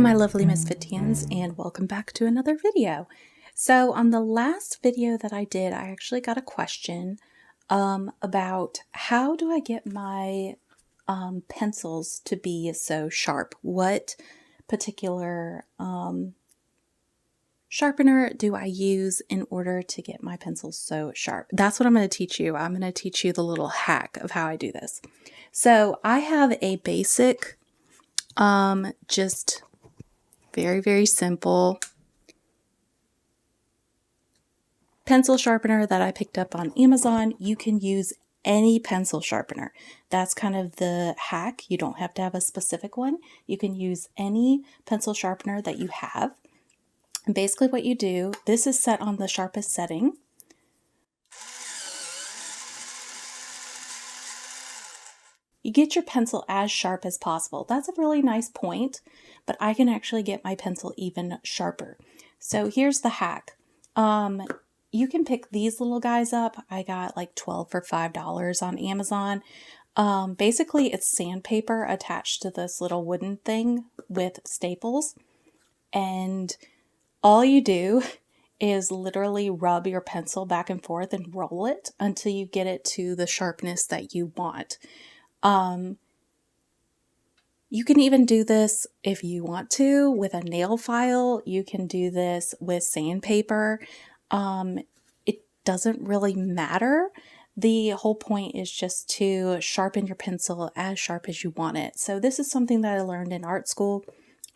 my lovely Misfitians, and welcome back to another video. So on the last video that I did, I actually got a question about how do I get my pencils to be so sharp? What particular sharpener do I use in order to get my pencils so sharp? That's what I'm going to teach you. I'm going to teach you the little hack of how I do this. So I have a basic, just very, very simple pencil sharpener that I picked up on Amazon. You can use any pencil sharpener. That's kind of the hack. You don't have to have a specific one. You can use any pencil sharpener that you have. And basically what you do, this is set on the sharpest setting. You get your pencil as sharp as possible. That's a really nice point, but I can actually get my pencil even sharper. So here's the hack. You can pick these little guys up. I got like 12 for $5 on Amazon. Basically it's sandpaper attached to this little wooden thing with staples. And all you do is literally rub your pencil back and forth and roll it until you get it to the sharpness that you want. You can even do this if you want to with a nail file. You can do this with sandpaper. It doesn't really matter. The whole point is just to sharpen your pencil as sharp as you want it. So this is something that I learned in art school.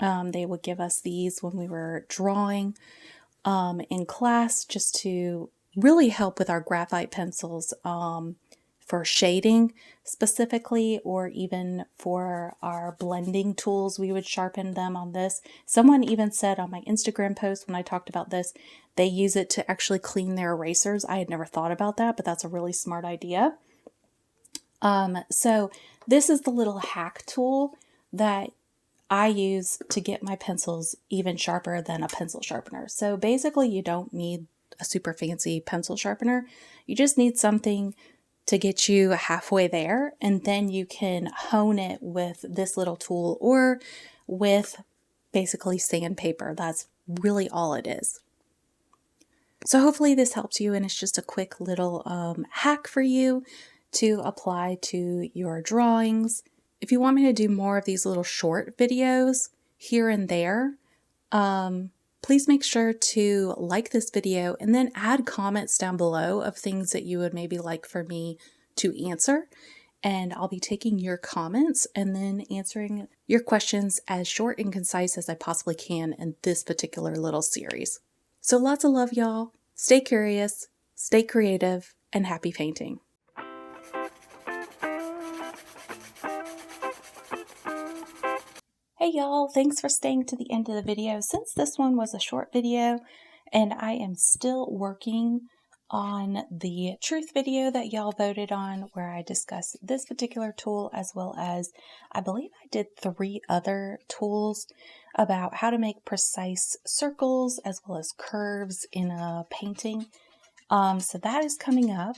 They would give us these when we were drawing in class, just to really help with our graphite pencils for shading specifically, or even for our blending tools. We would sharpen them on this. Someone even said on my Instagram post when I talked about this, they use it to actually clean their erasers. I had never thought about that, but that's a really smart idea. So this is the little hack tool that I use to get my pencils even sharper than a pencil sharpener. So basically you don't need a super fancy pencil sharpener. You just need something to get you halfway there, and then you can hone it with this little tool or with basically sandpaper. That's really all it is. So hopefully this helps you, and it's just a quick little hack for you to apply to your drawings. If you want me to do more of these little short videos here and there, please make sure to like this video and then add comments down below of things that you would maybe like for me to answer. And I'll be taking your comments and then answering your questions as short and concise as I possibly can in this particular little series. So lots of love, y'all. Stay curious, stay creative, and happy painting. Hey y'all, thanks for staying to the end of the video. Since this one was a short video and I am still working on the truth video that y'all voted on, where I discussed this particular tool, as well as I believe I did 3 other tools about how to make precise circles as well as curves in a painting. So that is coming up,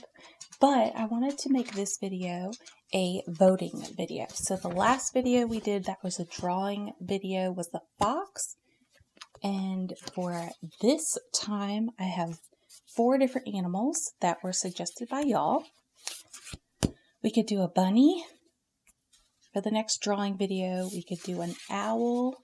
but I wanted to make this video a voting video. So the last video we did that was a drawing video was the fox, and for this time I have 4 different animals that were suggested by y'all. We could do a bunny. For the next drawing video we could do an owl.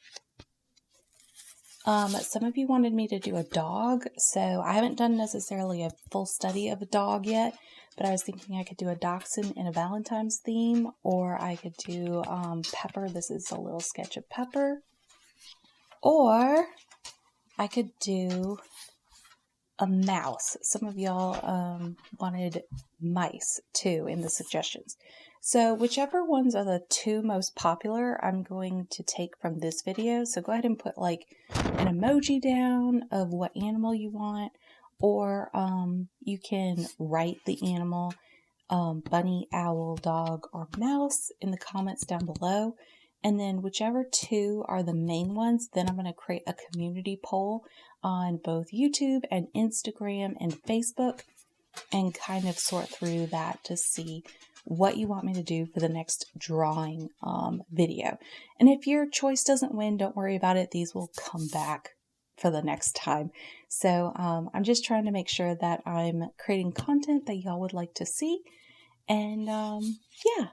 Some of you wanted me to do a dog, so I haven't done necessarily a full study of a dog yet, but I was thinking I could do a dachshund in a Valentine's theme, or I could do Pepper. This is a little sketch of Pepper. Or I could do a mouse. Some of y'all wanted mice too in the suggestions. So whichever ones are the 2 most popular, I'm going to take from this video. So go ahead and put like an emoji down of what animal you want, or you can write the animal, bunny, owl, dog, or mouse in the comments down below. And then whichever 2 are the main ones, then I'm going to create a community poll on both YouTube and Instagram and Facebook, and kind of sort through that to see what you want me to do for the next drawing video. And if your choice doesn't win, don't worry about it. These will come back for the next time. So I'm just trying to make sure that I'm creating content that y'all would like to see. And yeah,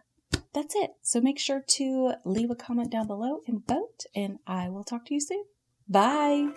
that's it. So make sure to leave a comment down below and vote, and I will talk to you soon. Bye.